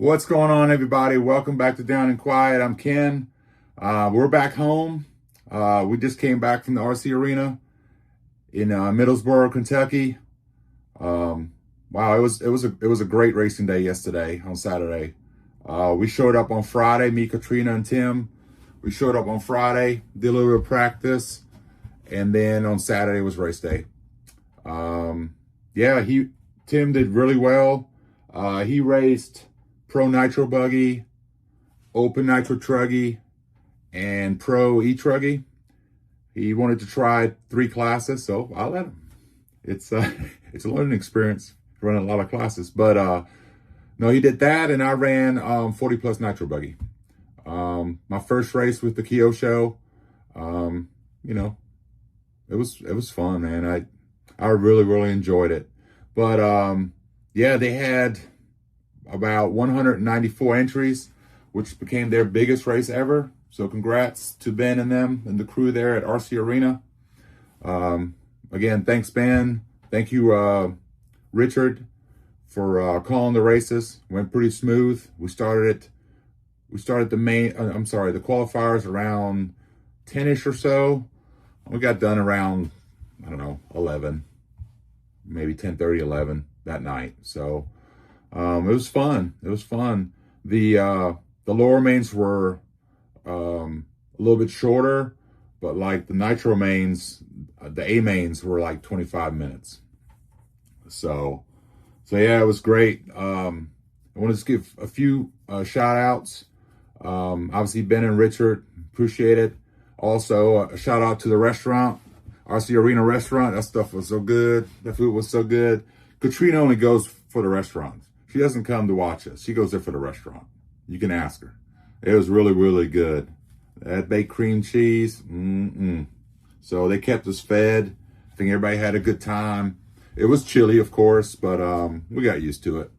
What's going on, everybody? Welcome back to Down and Quiet. I'm Ken. We're back home. We just came back from the RC Arena in Middlesboro, Kentucky. Wow, it was a great racing day yesterday on Saturday. We showed up on Friday. Me, Katrina, and Tim. We showed up on Friday, did a little bit of practice, and then on Saturday was race day. Tim did really well. He raced Pro Nitro Buggy, Open Nitro Truggy, and Pro E-Truggy. He wanted to try 3 classes, so I let him. It's a learning experience, running a lot of classes. But no, he did that, and I ran 40 plus Nitro Buggy. My first race with the Kyo show. It was fun, man. I really enjoyed it. But yeah, they had about 194 entries, which became their biggest race ever. So congrats to Ben and them and the crew there at RC Arena. Again, thanks, Ben. Thank you, Richard, for calling the races. Went pretty smooth. We started the qualifiers around 10-ish or so. We got done around, 11, maybe 10:30, 11 that night. So it was fun. It was fun. The lower mains were a little bit shorter, but like the nitro mains, the A mains were like 25 minutes. So yeah, it was great. I want to give a few shout outs. Obviously Ben and Richard, appreciate it. Also a shout out to the restaurant, RC Arena restaurant. That stuff was so good. The food was so good. Katrina only goes for the restaurants. She doesn't come to watch us. She goes there for the restaurant. You can ask her. It was really good. That baked cream cheese. So they kept us fed. I think everybody had a good time. It was chilly, of course, but we got used to it.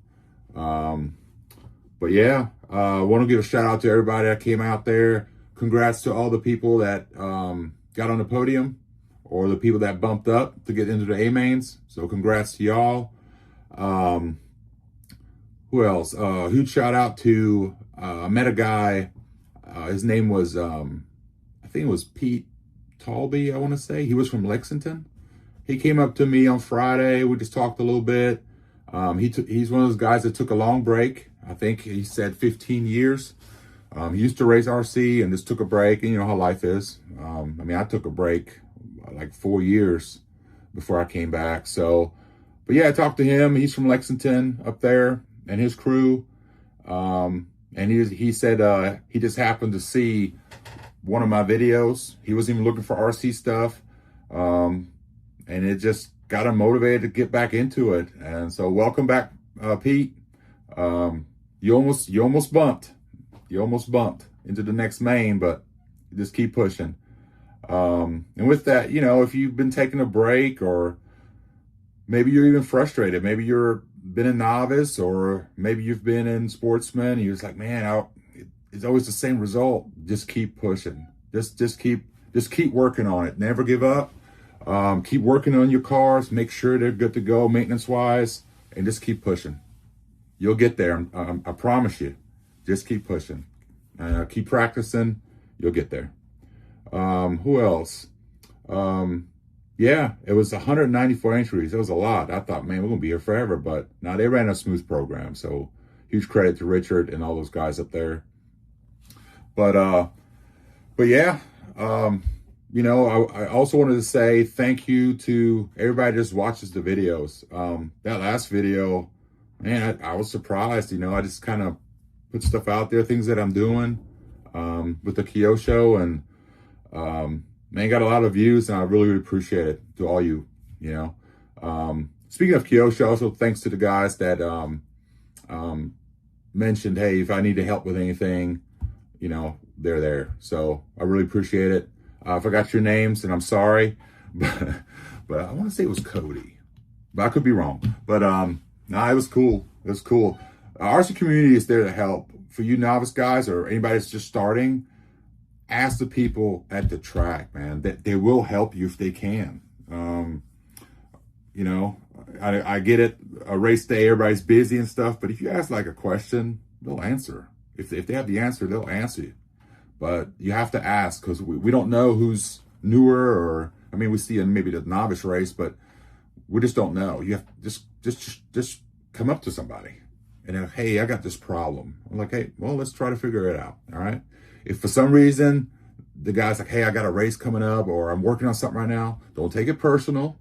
But yeah, I want to give a shout out to everybody that came out there. Congrats to all the people that got on the podium or the people that bumped up to get into the A-mains. So congrats to y'all. Who else? Huge shout out to, I met a guy, his name was, I think it was Pete Taulbee, I want to say. He was from Lexington. He came up to me on Friday. We just talked a little bit. He's one of those guys that took a long break. I think he said 15 years. He used to race RC and just took a break, and you know how life is. I took a break like 4 years before I came back. So, but yeah, I talked to him. He's from Lexington up there and his crew. And he said he just happened to see one of my videos. He wasn't even looking for RC stuff. And it just got him motivated to get back into it. And so welcome back, Pete. You almost bumped. You almost bumped into the next main, but you just keep pushing. And with that, if you've been taking a break, or maybe you're even frustrated, maybe you're been a novice, or maybe you've been in sportsman and you're just like, man, it's always the same result. Just keep pushing. Just keep working on it. Never give up. Keep working on your cars. Make sure they're good to go maintenance wise, and just keep pushing. You'll get there. I promise you. Just keep pushing. Keep practicing. You'll get there. Who else? Yeah, it was 194 entries. It was a lot. I thought, man, we're going to be here forever. But now they ran a smooth program. So huge credit to Richard and all those guys up there. But yeah, I also wanted to say thank you to everybody that just watches the videos. That last video, man, I was surprised. I just kind of put stuff out there, things that I'm doing with the Kyo show, and man, got a lot of views, and I really appreciate it to all you. Speaking of Kyo show, also thanks to the guys that mentioned, hey, if I need to help with anything, they're there. So I really appreciate it. I forgot your names, and I'm sorry, but I want to say it was Cody, but I could be wrong. But it was cool. It was cool. Our RC community is there to help. For you novice guys or anybody that's just starting, ask the people at the track, man. They will help you if they can. I get it. A race day, everybody's busy and stuff. But if you ask like a question, they'll answer. If they have the answer, they'll answer you. But you have to ask, because we don't know who's newer, or I mean, we see in maybe the novice race, but we just don't know. You have just come up to somebody and then, hey, I got this problem. I'm like, hey, well, let's try to figure it out. All right. If for some reason the guy's like, hey, I got a race coming up, or I'm working on something right now, don't take it personal.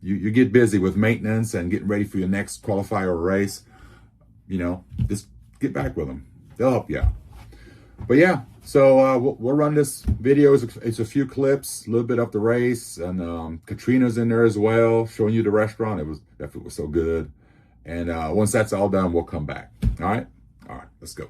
You get busy with maintenance and getting ready for your next qualifier or race. You know, just get back with them. They'll help you out. But yeah, so we'll run this video. It's a few clips, a little bit of the race, and Katrina's in there as well, showing you the restaurant. That food was so good. And once that's all done, we'll come back. All right, let's go.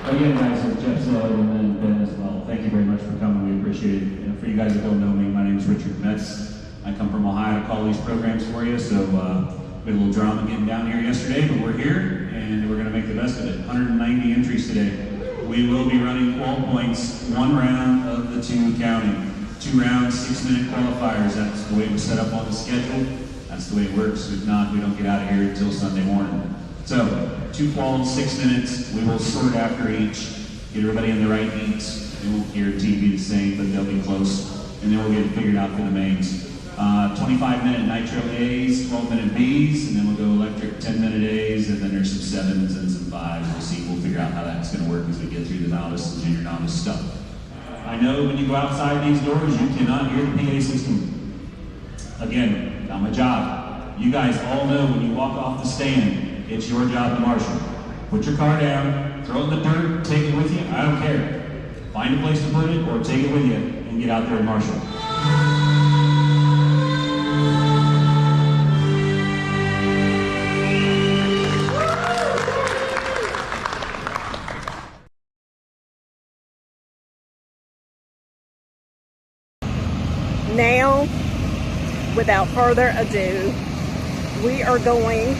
Again, guys, as Jeff said, and Ben as well, thank you very much for coming. We appreciate it. And for you guys that don't know me, my name is Richard Metz. I come from Ohio to call these programs for you. So we had a little drama getting down here yesterday, but we're here and we're going to make the best of it. 190 entries today. We will be running 12 points, one round of the two counting. 2 rounds, 6-minute qualifiers. That's the way it was set up on the schedule. That's the way it works. If not, we don't get out of here until Sunday morning. So, 2 quals, 6 minutes. We will sort after each, get everybody in the right heats. It won't guarantee be the same, but they'll be close. And then we'll get it figured out for the mains. 25-minute nitro A's, 12-minute B's, and then we'll go electric 10-minute A's, and then there's some 7s and some 5s. We'll see. We'll figure out how that's going to work as we get through the novice and junior novice stuff. I know when you go outside these doors, you cannot hear the PA system. Again, not my job. You guys all know when you walk off the stand, it's your job to marshal. Put your car down, throw it in the dirt, take it with you, I don't care. Find a place to put it or take it with you and get out there and marshal. Now, without further ado, we are going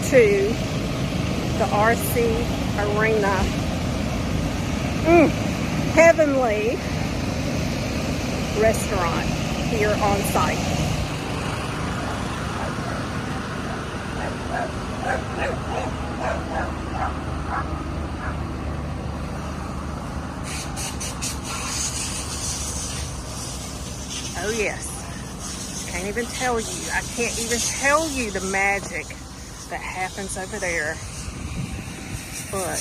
to the RC Arena. Heavenly restaurant here on site. Oh yes. Can't even tell you. I can't even tell you the magic that happens over there. But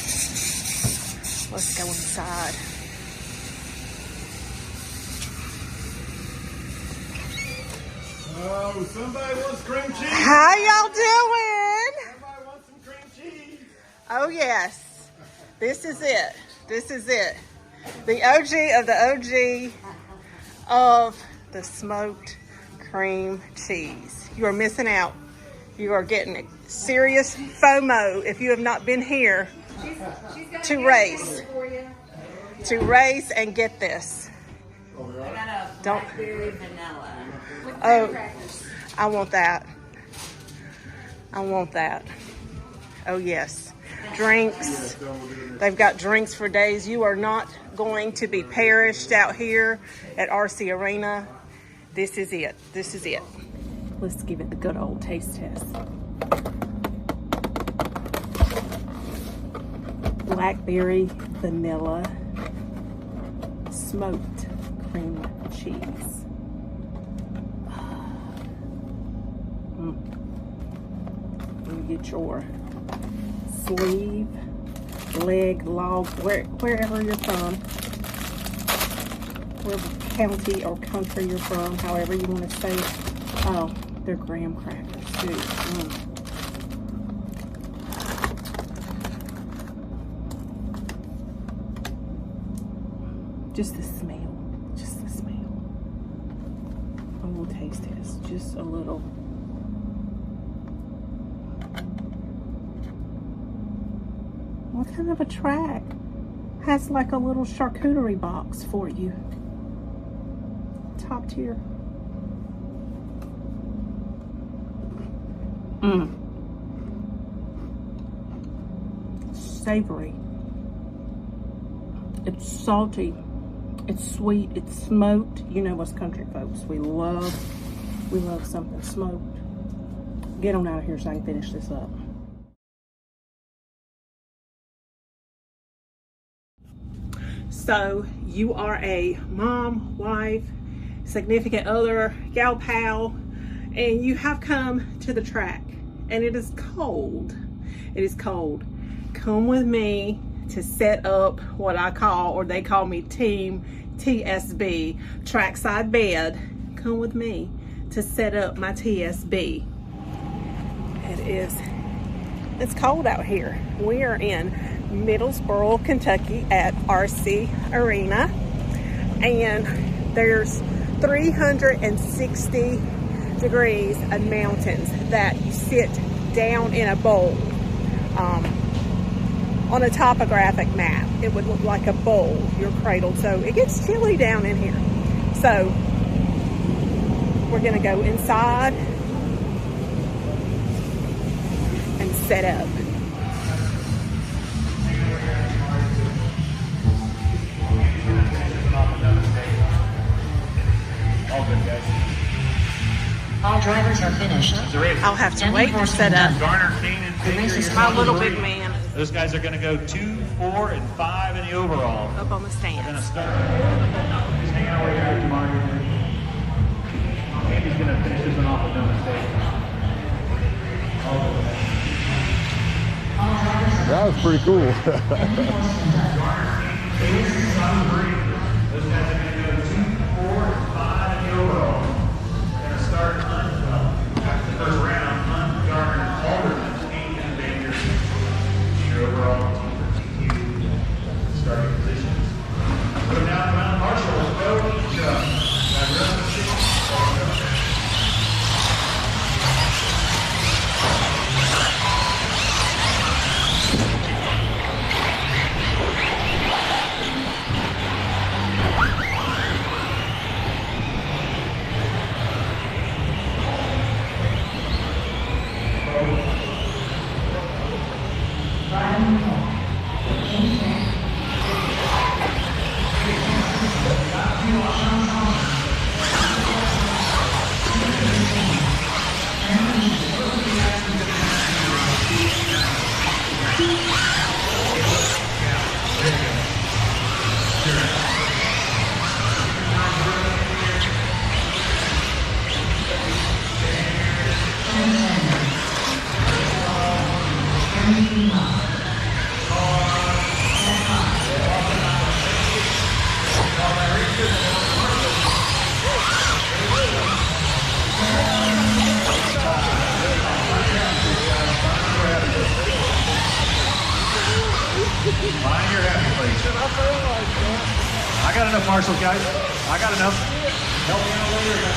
let's go inside. Oh, somebody wants cream cheese. How y'all doing? Somebody wants some cream cheese. Oh yes. This is it. This is it. The OG of the OG of the smoked cream cheese. You are missing out. You are getting serious FOMO if you have not been here to race and get this. I got a Don't. blackberry vanilla. With Oh, crackers. I want that. I want that. Oh yes, drinks. They've got drinks for days. You are not going to be perished out here at RC Arena. This is it. This is it. Let's give it the good old taste test. Blackberry vanilla smoked cream cheese. You get your sleeve, leg, log, wherever you're from, wherever county or country you're from, however you want to say it. Oh, they're graham crackers too. Just the smell, just the smell. A little taste test, just a little. What kind of a track has like a little charcuterie box for you? Top tier. Savory. It's salty. It's sweet. It's smoked. You know us country folks. We love something smoked. Get on out of here so I can finish this up. So you are a mom, wife, significant other, gal pal, and you have come to the track and it is cold. It is cold. Come with me to set up what I call, or they call me Team TSB, trackside bed. Come with me to set up my TSB. It's cold out here. We are in Middlesboro, Kentucky at RC Arena, and there's 360 degrees of mountains that you sit down in a bowl. On a topographic map, it would look like a bowl you're cradled, so it gets chilly down in here. So we're gonna go inside and set up. All drivers are finished. I'll have to wait to set up. This is My little big man Those guys are going to go 2, 4, and 5 in the overall. up on the Going to stand. start. Just hang out where you're at, Jamar. Andy's going to finish this one off with no mistake. That was pretty cool. Those guys are going to go 2, 4, and 5 in the overall. We're going to start after the first round. Garner, Alderman, Kane, and Baker. Your overall team for TQ starting positions. Put them down around Marshall. Let's go. Each Find your happy place. I got enough Marshall, guys. I got enough. Help me out later.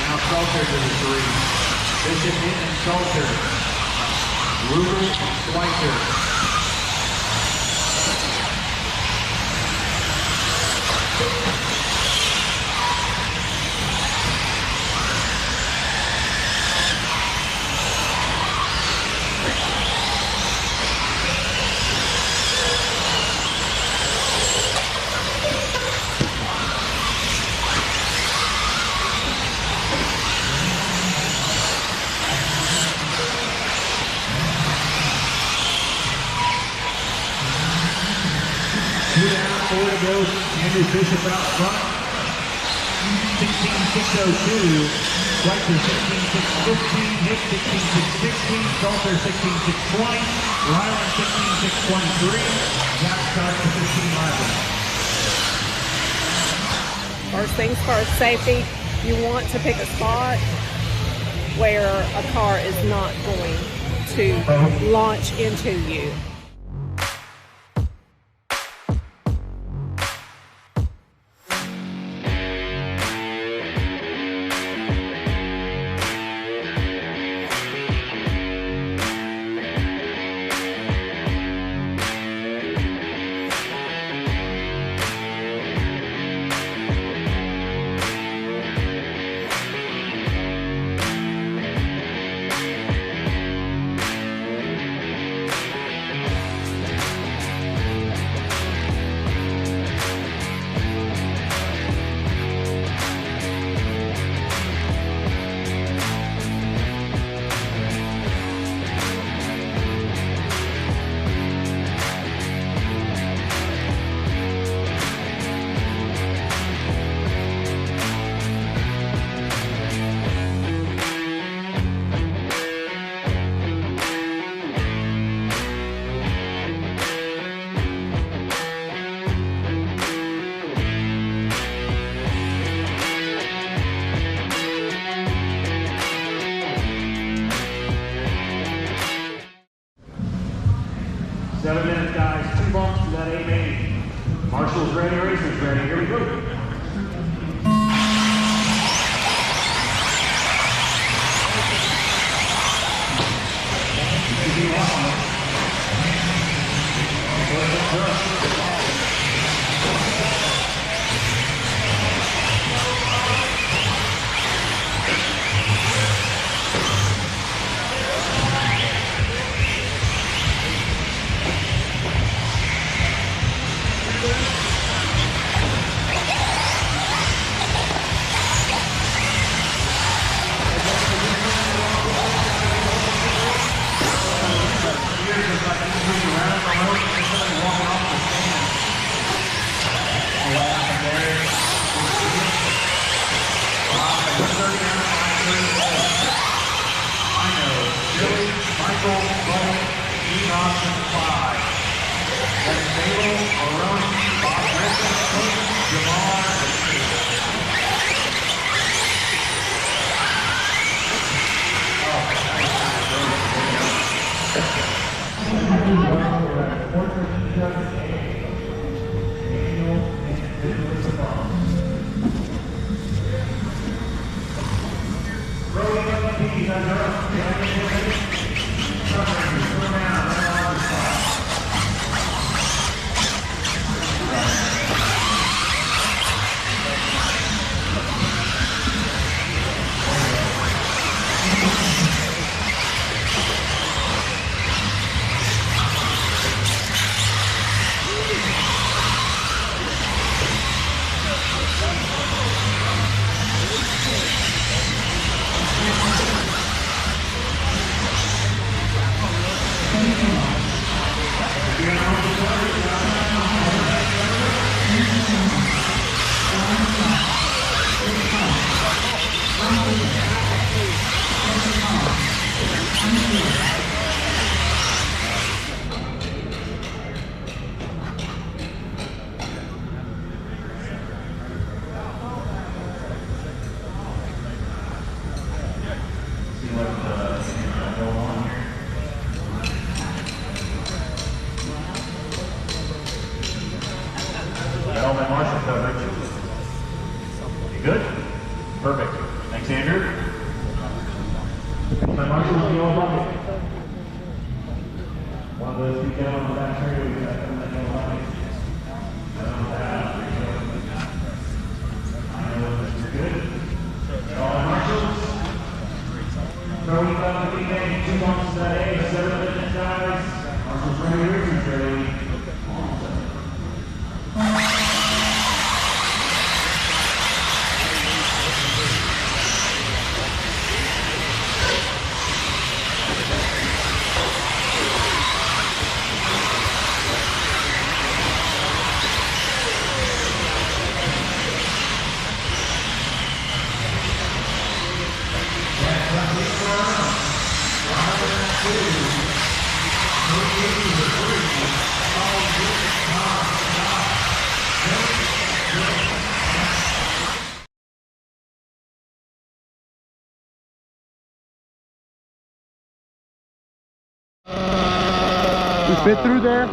Now Salter to the 3. Bishop in and Salter. Ruger, Schweitzer. Andrew Bishop out front, 16-6-02, Schweitzer 16-6-15, Nick 16-6-16, Salter 16-6-20, Ryland 16-6-23, Zach starts to 15 laps. First things first, safety. You want to pick a spot where a car is not going to launch into you. Marshall's ready, Racer's ready. Here we go. Element Marshall coverage. You good? Perfect. Thanks, Andrew. My Marshall will be all bucket. One of those feet down on the back area, we got that yellow bucket. I know this is good. All Marshalls. Throwing up the big game, 2 bumps to that A, 7 minutes, guys. Marshall's ready, Richard's ready. You fit through there?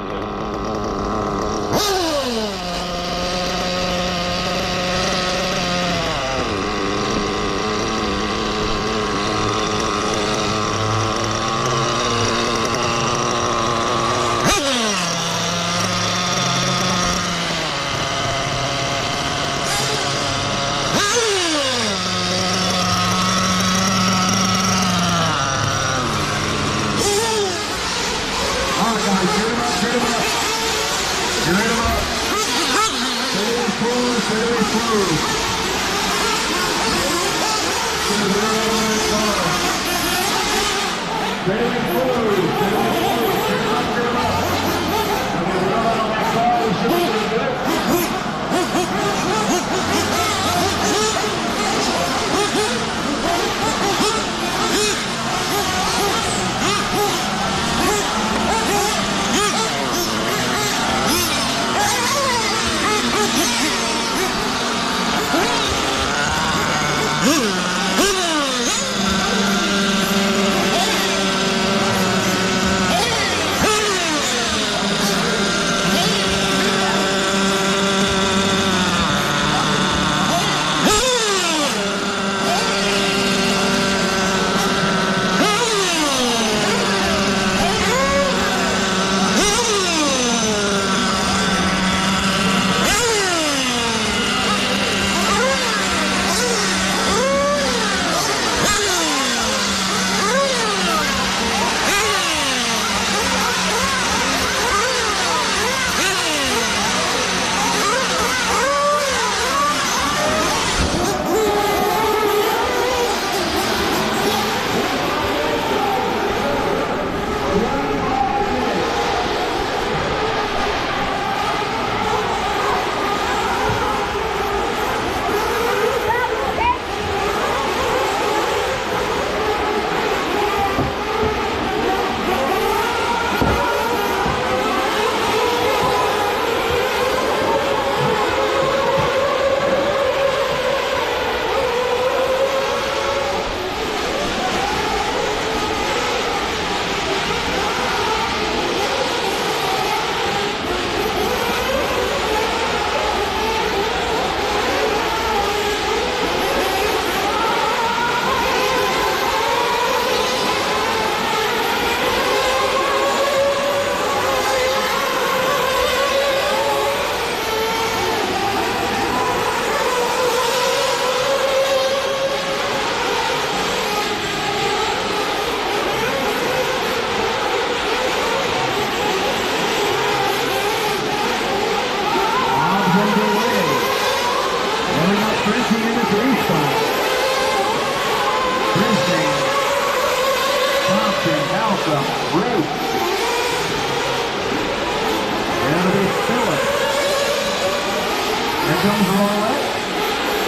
Comes Rollett,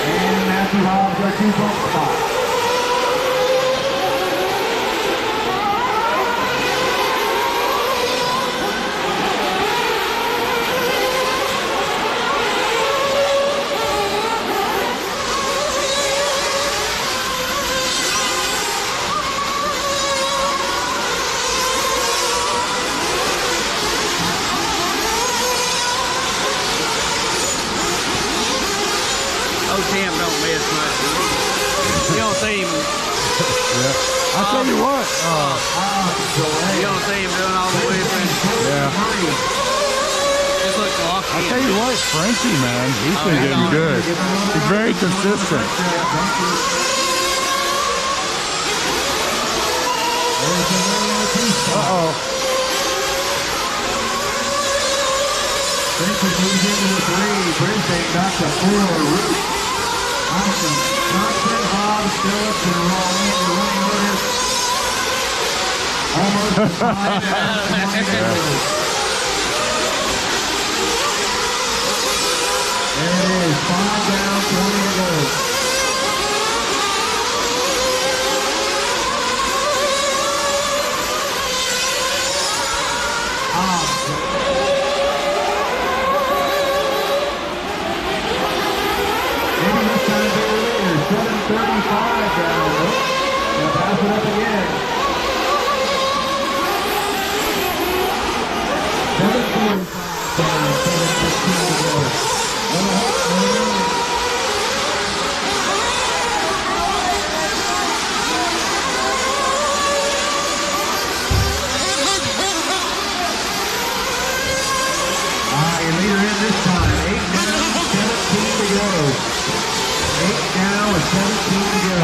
and Matthew Hobbs, our 2 bump spot. Yeah. I'll tell you what. You don't see him doing all the way through. Yeah. Just look off. I'll tell you what, Frenchie, man, he's been getting good. He's very consistent. Uh-oh. Frenchie moves into the 3. Brisbane got the 4. Root. Awesome. Johnson, Hobbs, Phillips, and Rowland. The running order. Almost to 5 down, 20 to go. There it is. 5 down, 20 to go. Maybe this time they were later. 7:35 down. They'll pass it up again. 7:45 down. 7:15 to go. Your leader in this time. 8 down, 17 to go. 8 down with 17 to go.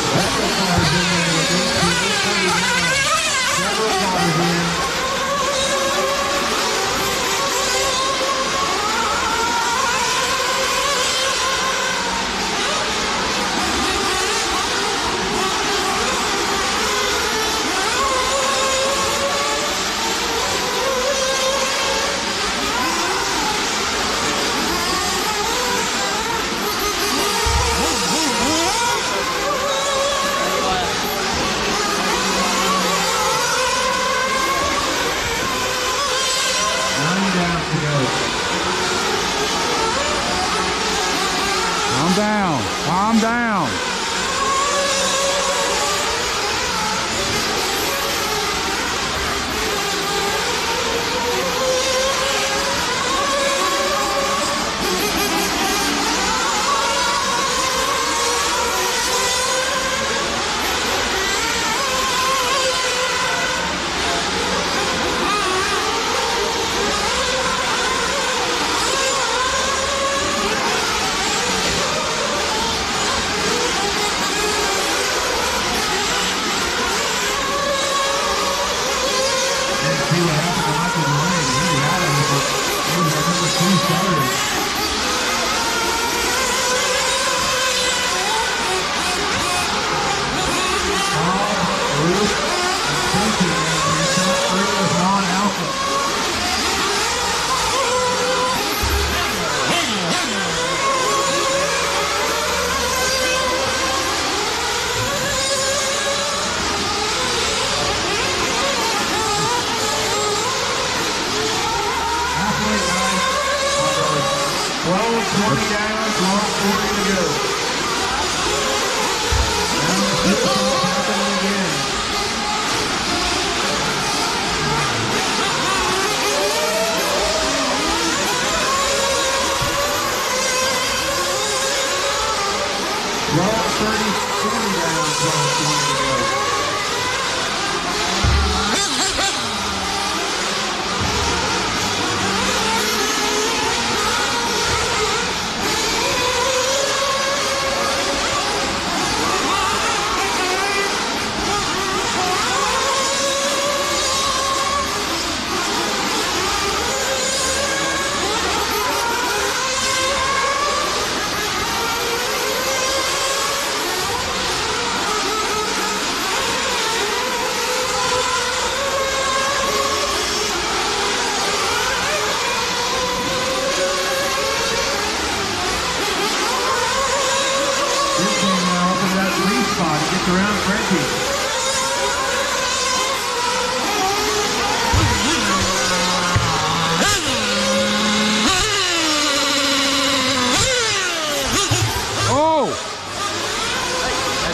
Several cars in there with 18, 20 down. Several cars in. Calm down. Calm down.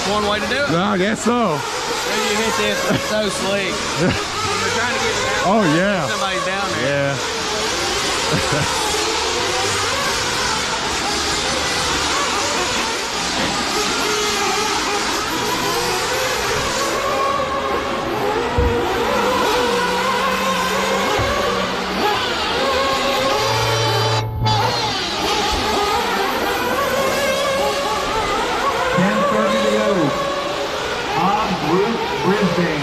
That's one way to do it. No, I guess so. Maybe you hit this, it's so slick. You're trying to get it out. Oh, yeah. Somebody's down there. Yeah. Brisbane.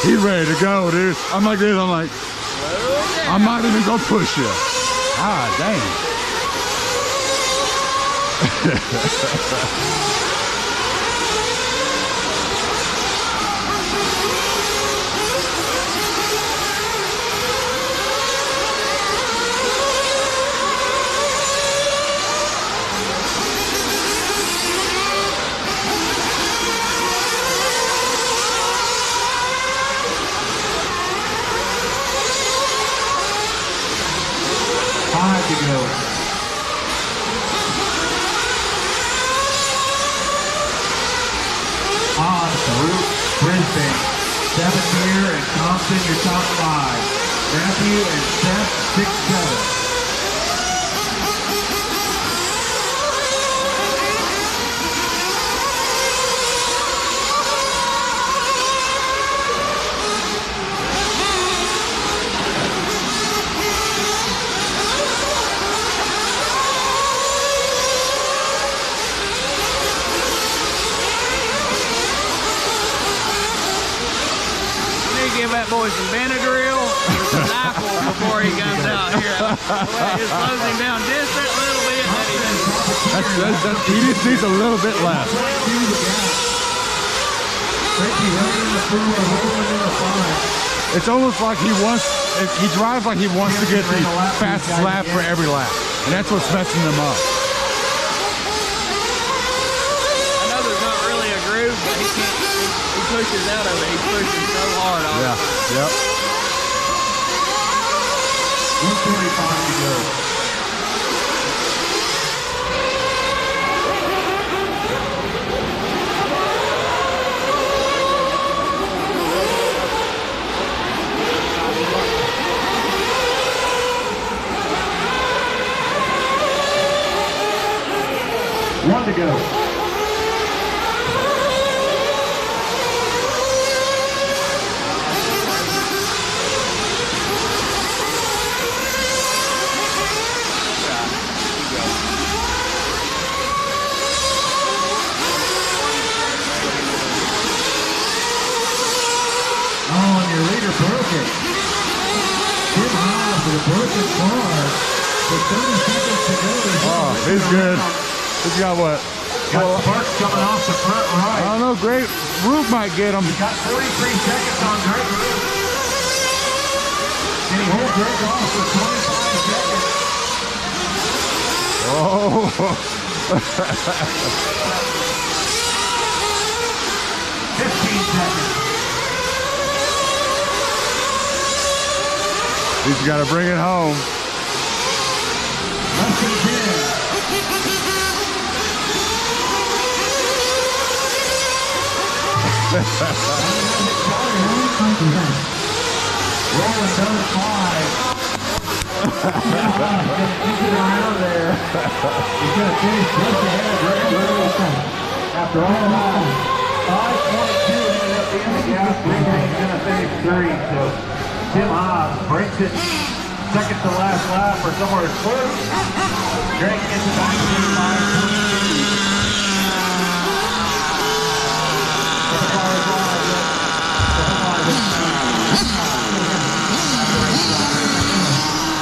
He's ready to go, dude. I'm like this, I'm like, I might even go push you. Ah, dang. To go. On through Brisbane. 7th year and Thompson, your top 5. Matthew and Seth, 6, 7. Give that boy some Benadryl or some apples before he comes out here. It slows him down just that little bit. He just needs a little bit left. It's almost like he drives like he wants to get the fastest lap for every lap. And that's what's messing him up. I know there's not really a groove, but he pushes out of it. He's pushing so hard on it. Yeah, yep. 145 to go. One to go. Your leader broke it. Tim Hobbs with a broken bar. With 30 seconds to go. Oh, he's good. He's got what? Got sparks coming off the front right. I don't know, great Root might get him. You got 43 seconds on Greg Root. Can he hold Greg off for 25 seconds? Oh. 15 seconds. He's got to bring it home. Less than 10. Rolling those 5. Around there. He's going to finish just ahead of Greg Root. After all that, 5:22 ended up being the gap. Greg Root's going to finish 3. So Tim Hobbs breaks it second to last lap or somewhere close. Greg gets it back to 5:22.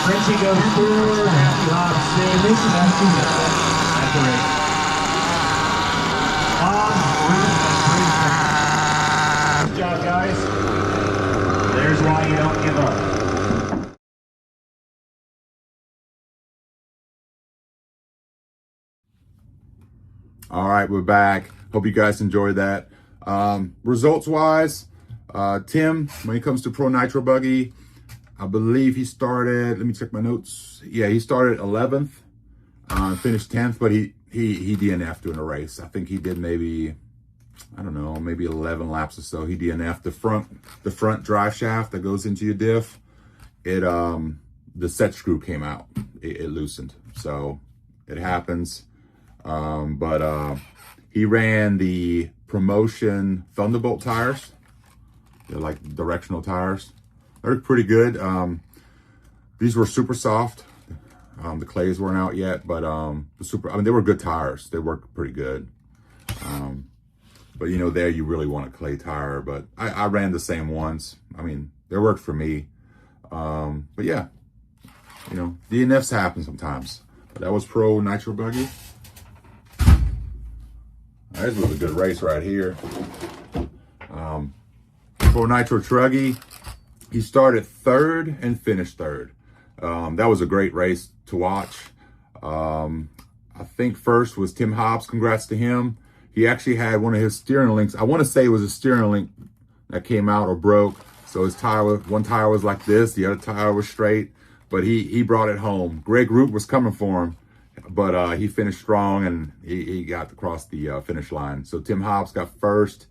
Frenchie goes through, Matthew Hobbs stays. That's the race. Hobbs, good job, guys. There's why you don't give up. All right, we're back. Hope you guys enjoyed that. Results wise, Tim, when it comes to Pro Nitro Buggy, I believe he started, let me check my notes. Yeah, he started 11th, finished 10th, but he DNF'd during the race. I think he did maybe, I don't know, maybe 11 laps or so. He DNF'd the front drive shaft that goes into your diff. The set screw came out. It loosened. So it happens. But he ran the Promotion Thunderbolt tires. They're like directional tires. They're pretty good. These were super soft. The clays weren't out yet, but they were good tires. They worked pretty good. But you know, there you really want a clay tire, but I ran the same ones. I mean, they worked for me. But yeah, you know, DNFs happen sometimes. But that was Pro Nitro Buggy. This was a good race right here. Pro Nitro Truggy, he started 3rd and finished 3rd. That was a great race to watch. I think first was Tim Hobbs. Congrats to him. He actually had one of his steering links. I want to say it was a steering link that came out or broke. So his tire, one tire was like this, the other tire was straight, but he brought it home. Greg Root was coming for him, but he finished strong and he got across the finish line. So Tim Hobbs got 1st,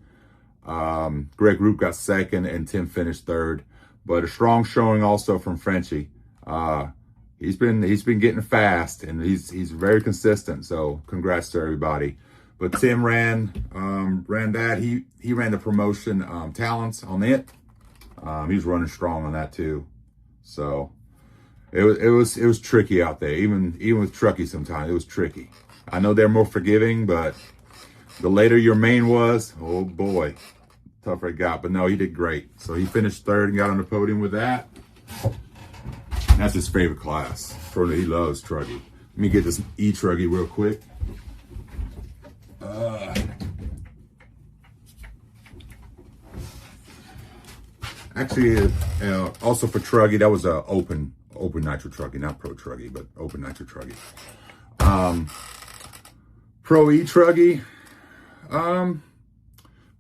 Greg Root got 2nd, and Tim finished 3rd. But a strong showing also from Frenchie. He's been getting fast and he's very consistent. So congrats to everybody. But Tim ran that. He ran the Promotion Talents on it. He's running strong on that too. So it was tricky out there. Even with Truckee sometimes it was tricky. I know they're more forgiving, but the later your main was, oh boy, tougher it got. But no, he did great. So he finished 3rd and got on the podium with that. And that's his favorite class. He loves Truckee. Let me get this E-Truckee real quick. Actually, also for Truggy, that was a open nitro Truggy, not Pro Truggy, but open nitro Truggy. Pro E Truggy.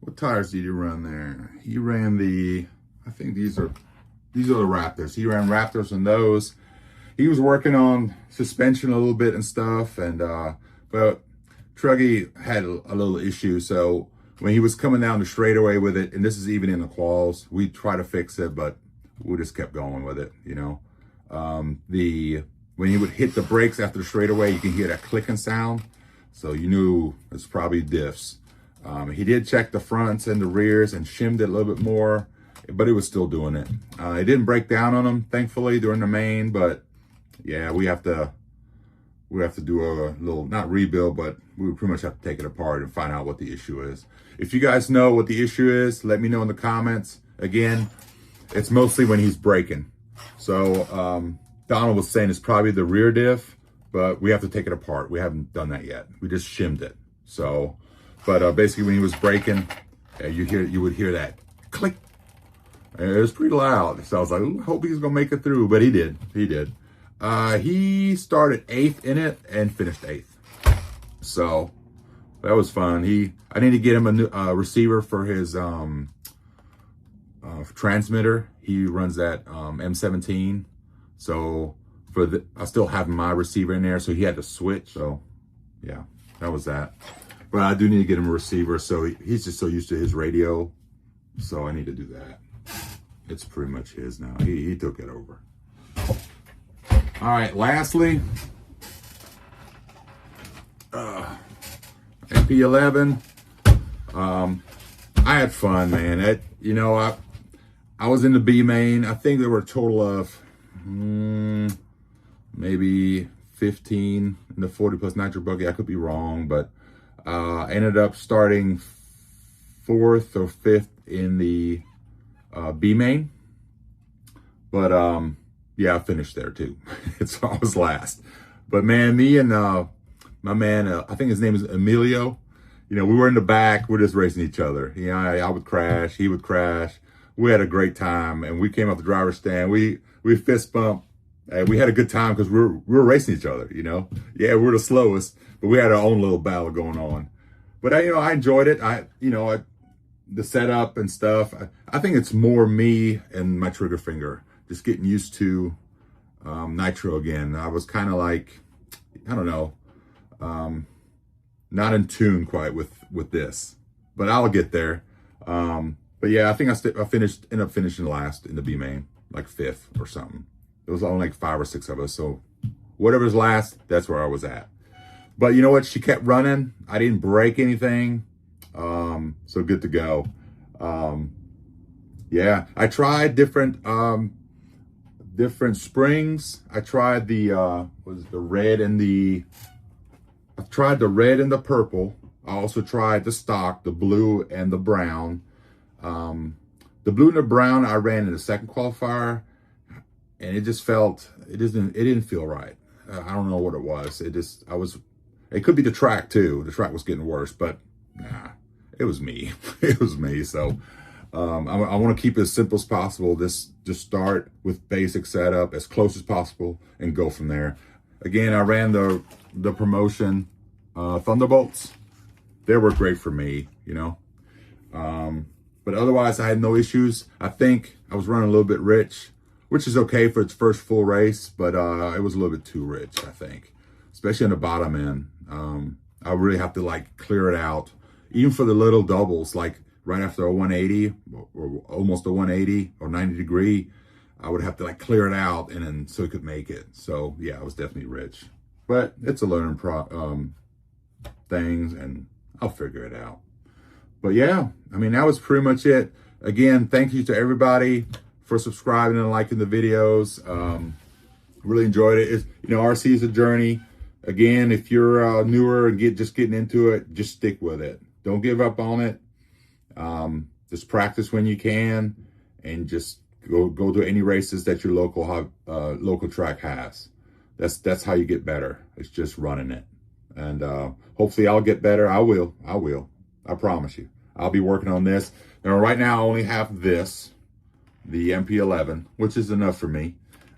What tires did he run there? He ran the, I think these are the Raptors. He ran Raptors on those. He was working on suspension a little bit and stuff, and but Truggy had a little issue, so when he was coming down the straightaway with it, and this is even in the quals, we try to fix it, but we just kept going with it, you know. When he would hit the brakes after the straightaway, you can hear that clicking sound, so you knew it's probably diffs. He did check the fronts and the rears and shimmed it a little bit more, but it was still doing it. It didn't break down on him, thankfully, during the main, but yeah, we have to do a little, not rebuild, but we would pretty much have to take it apart and find out what the issue is. If you guys know what the issue is, let me know in the comments. Again, it's mostly when he's braking. So Donald was saying it's probably the rear diff, but we have to take it apart. We haven't done that yet. We just shimmed it. So, but basically when he was braking, And you would hear that click. And it was pretty loud. So I was like, ooh, hope he's gonna make it through. But he did. He did. He started 8th in it and finished 8th. So that was fun. I need to get him a new receiver for his transmitter. He runs that M17. So I still have my receiver in there, so he had to switch. So yeah, that was that. But I do need to get him a receiver. So he's just so used to his radio. So I need to do that. It's pretty much his now. He took it over. All right, lastly, MP11. I had fun, man. I was in the B main. I think there were a total of maybe 15 in the 40 plus nitro buggy. I could be wrong, but I ended up starting 4th or 5th in the B main. But yeah, I finished there too. So I was last. But man, me and my man, I think his name is Emilio. We were in the back. We're just racing each other. I would crash. He would crash. We had a great time, and we came off the driver's stand. We fist bumped. We had a good time because we were racing each other. Yeah, we're the slowest, but we had our own little battle going on. But I enjoyed it. The setup and stuff. I think it's more me and my trigger finger just getting used to nitro again. I was kind of like, I don't know, not in tune quite with this, but I'll get there. But yeah, I think I ended up finishing last in the B main, like 5th or something. It was only like 5 or 6 of us. So whatever's last, that's where I was at. But you know what? She kept running. I didn't break anything. So good to go. Yeah, I tried different springs. I tried the red and the purple. I also tried the stock, the blue and the brown. The blue and the brown I ran in the second qualifier, and it didn't feel right. I don't know what it was. It could be the track too. The track was getting worse, but nah, it was me. It was me. So I want to keep it as simple as possible. Just start with basic setup as close as possible and go from there. Again, I ran the promotion Thunderbolts. They were great for me, but otherwise I had no issues. I think I was running a little bit rich, which is okay for its first full race, but it was a little bit too rich, I think, especially on the bottom end. I really have to like clear it out, even for the little doubles, like right after a 180 or almost a 180 or 90 degree, I would have to like clear it out and then so it could make it. So yeah, I was definitely rich, but it's a learning things, and I'll figure it out. But yeah, I mean, that was pretty much it. Again, thank you to everybody for subscribing and liking the videos. Really enjoyed it. RC is a journey. Again, if you're newer and just getting into it, just stick with it. Don't give up on it. Just practice when you can, and just go to any races that your local track has. That's how you get better. It's just running it. And hopefully I'll get better. I will. I promise you. I'll be working on this. Now, right now I only have the MP11, which is enough for me.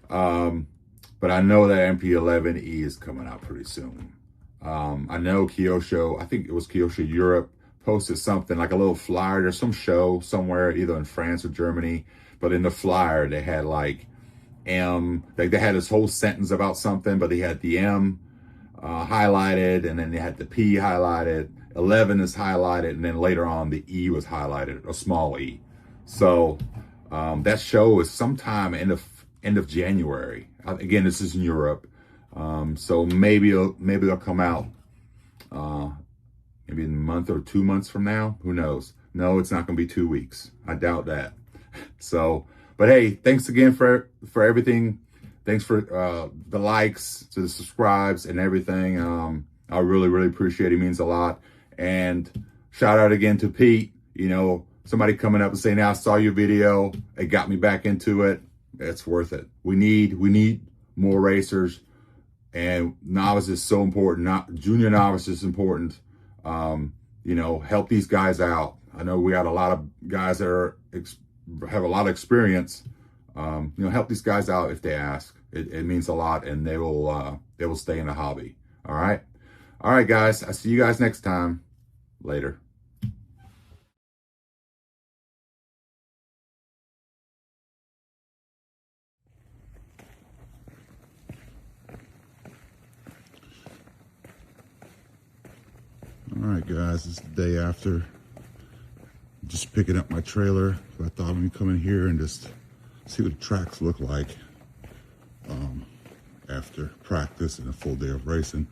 But I know that MP11E is coming out pretty soon. I know Kyosho, I think it was Kyosho Europe, posted something like a little flyer. There's some show somewhere, either in France or Germany, but in the flyer they had like they had this whole sentence about something, but they had the M highlighted, and then they had the P highlighted, 11 is highlighted, and then later on the E was highlighted, a small E. So that show is sometime end of January. Again, this is in Europe, so maybe they'll come out maybe in a month or 2 months from now. Who knows? No, it's not going to be 2 weeks. I doubt that. So, but hey, thanks again for everything. Thanks for the likes, to the subscribes and everything. I really appreciate it. It means a lot. And shout out again to Pete. Somebody coming up and saying, I saw your video. It got me back into it. It's worth it. We need more racers, and novice is so important. Junior novice is important. Help these guys out. I know we got a lot of guys that have a lot of experience. You know, help these guys out if they ask. It means a lot, and they will stay in the hobby. All right, guys. I see you guys next time. Later. All right, guys, it's the day after. Just picking up my trailer. So I thought I'm gonna come in here and just see what the tracks look like after practice and a full day of racing.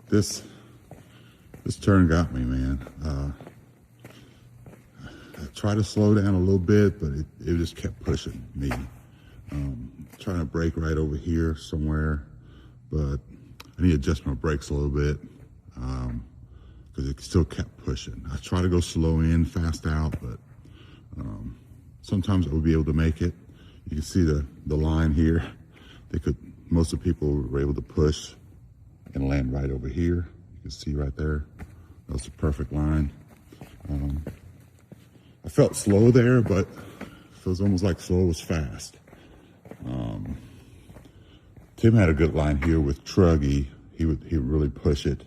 This turn got me, man. I tried to slow down a little bit, but it just kept pushing me. Trying to brake right over here somewhere, but I need to adjust my brakes a little bit because it still kept pushing. I try to go slow in, fast out, but sometimes I would be able to make it. You can see the line here. Most of the people were able to push and land right over here. You can see right there. That was the perfect line. I felt slow there, but it was almost like slow was fast. Tim had a good line here with Truggy. He would really push it,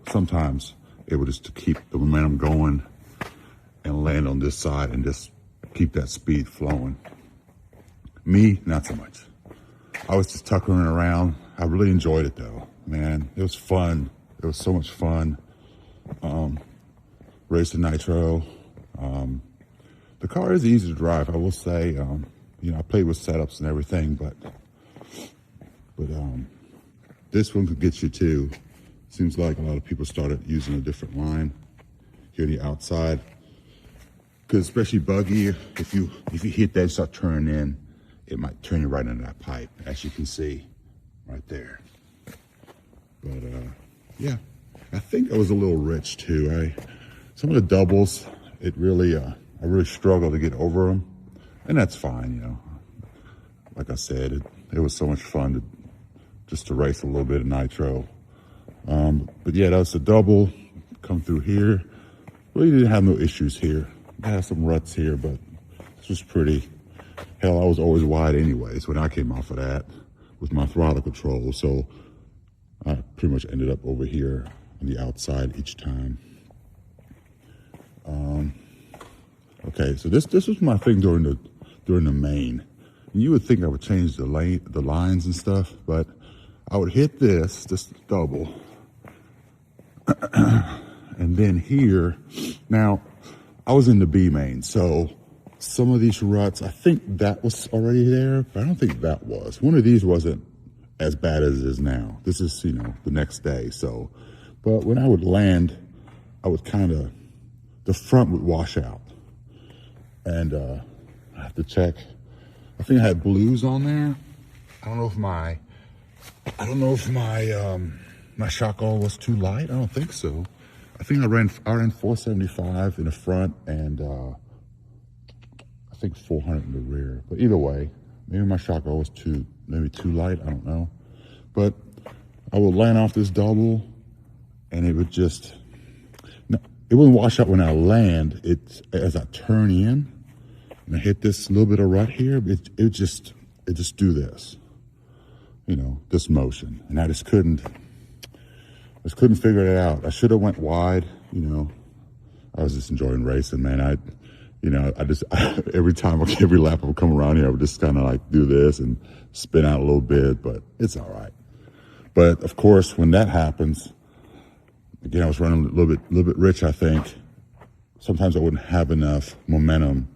sometimes able just to keep the momentum going and land on this side and just keep that speed flowing. Me, not so much. I was just tuckering around. I really enjoyed it though, man. It was fun. It was so much fun. Racing Nitro. The car is easy to drive, I will say. You know, I played with setups and everything, but this one could get you too. Seems like a lot of people started using a different line here on the outside. Because especially buggy, if you hit that and start turning in, it might turn you right into that pipe, as you can see right there. But yeah, I think I was a little rich too. Some of the doubles, I really struggled to get over them, and that's fine, you know. Like I said, it was so much fun just to race a little bit of Nitro. But yeah, that was the double. Come through here. Really didn't have no issues here. I had some ruts here, but this was pretty. Hell, I was always wide anyways when I came off of that with my throttle control. So I pretty much ended up over here on the outside each time. Okay, so this was my thing during the main. And you would think I would change the lines and stuff, but I would hit this double. And then here, now I was in the B main, so some of these ruts, I think that was already there, but I don't think that was. One of these wasn't as bad as it is now. This is, you know, the next day, so. But when I would land, I would the front would wash out. And I have to check. I think I had blues on there. I don't know if my my shock oil was too light. I don't think so. I think I ran 475 in the front and I think 400 in the rear. But either way, maybe my shock oil was too light. I don't know. But I would land off this double, and it would it wouldn't wash out when I land. As I turn in and I hit this little bit of rut here, it just do this, you know, this motion, and I just couldn't figure it out. I should have went wide, you know. I was just enjoying racing, man. Every lap I would come around here, I would just kind of like do this and spin out a little bit, but it's all right. But of course, when that happens, again, I was running a little bit rich, I think. Sometimes I wouldn't have enough momentum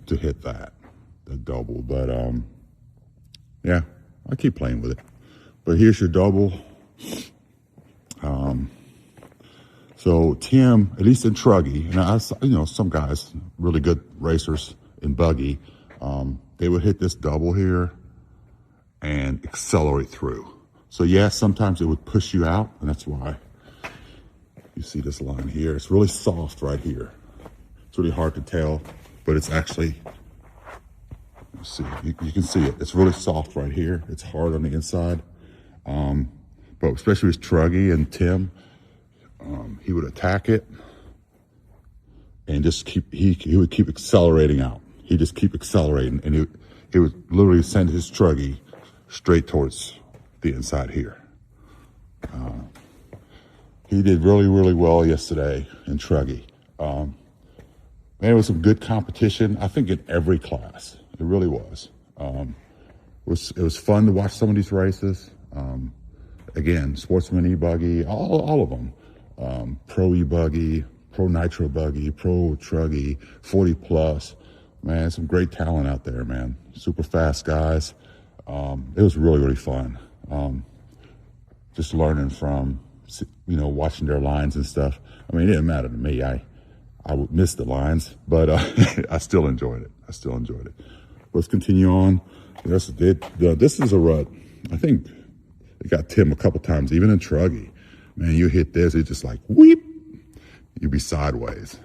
to hit the double. But yeah, I keep playing with it. But here's your double. So Tim, at least in Truggy, and some guys, really good racers in buggy, they would hit this double here and accelerate through. So yeah, sometimes it would push you out, and that's why you see this line here. It's really soft right here. It's really hard to tell, but it's actually, you can see it. It's really soft right here. It's hard on the inside. But but especially with Truggy and Tim, he would attack it and just he would keep accelerating out. He'd just keep accelerating, and he would literally send his Truggy straight towards the inside here. He did really, really well yesterday in Truggy. Man, it was some good competition, I think, in every class. It really was. It was fun to watch some of these races. Again, Sportsman E-Buggy, all of them. Pro E-Buggy, Pro Nitro Buggy, Pro Truggy, 40 Plus. Man, some great talent out there, man. Super fast guys. It was really, really fun. Just learning from, watching their lines and stuff. I mean, it didn't matter to me. I would miss the lines, but I still enjoyed it. Let's continue on. This is a rut. I think it got Tim a couple times, even in Truggy. Man, you hit this, it's just like, weep. You'd be sideways.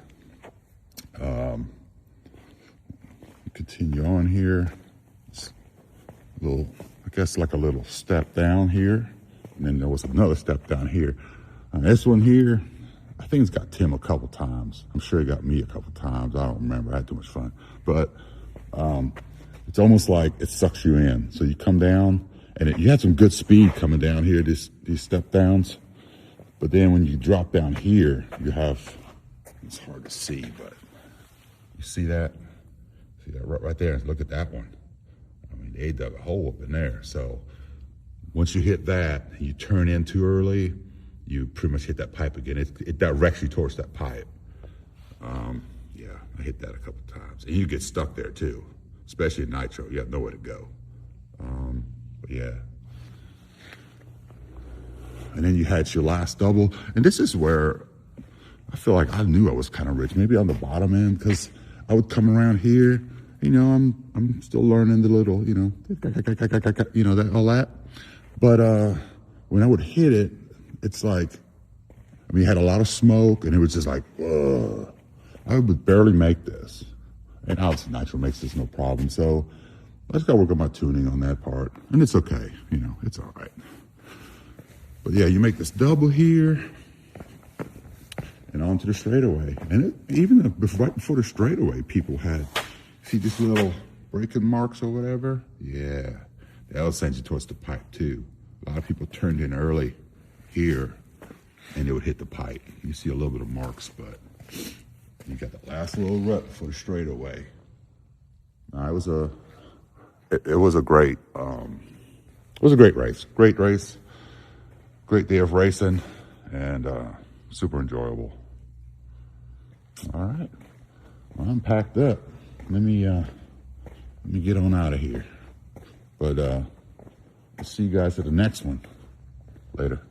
Continue on here. I guess like a little step down here. And then there was another step down here. This one here, I think it's got Tim a couple times. I'm sure it got me a couple times. I don't remember. I had too much fun. But it's almost like it sucks you in. So you come down, and you had some good speed coming down here, these step downs. But then when you drop down here, you have, it's hard to see, but you see that? See that right there? Look at that one. I mean, they dug a hole up in there. So once you hit that, you turn in too early, you pretty much hit that pipe again. It directs you towards that pipe. Yeah, I hit that a couple times. And you get stuck there too, especially in Nitro. You have nowhere to go. But yeah. And then you had your last double. And this is where I feel like I knew I was kind of rich, maybe on the bottom end, because I would come around here, I'm still learning the little, that, all that. But when I would hit it, it's like, you had a lot of smoke, and it was just like, ugh. I would barely make this. And obviously Nitro makes this no problem. So I just got to work on my tuning on that part. And it's okay, it's all right. But yeah, you make this double here and onto the straightaway. And even right before the straightaway, people had, see these little braking marks or whatever? Yeah, that'll send you towards the pipe too. A lot of people turned in early here and it would hit the pipe. You see a little bit of marks, but you got the last little rut for the straightaway. It was a great race. Great race. Great day of racing, and super enjoyable. All right, well, I'm packed up. Let me get on out of here. But I'll see you guys at the next one. Later.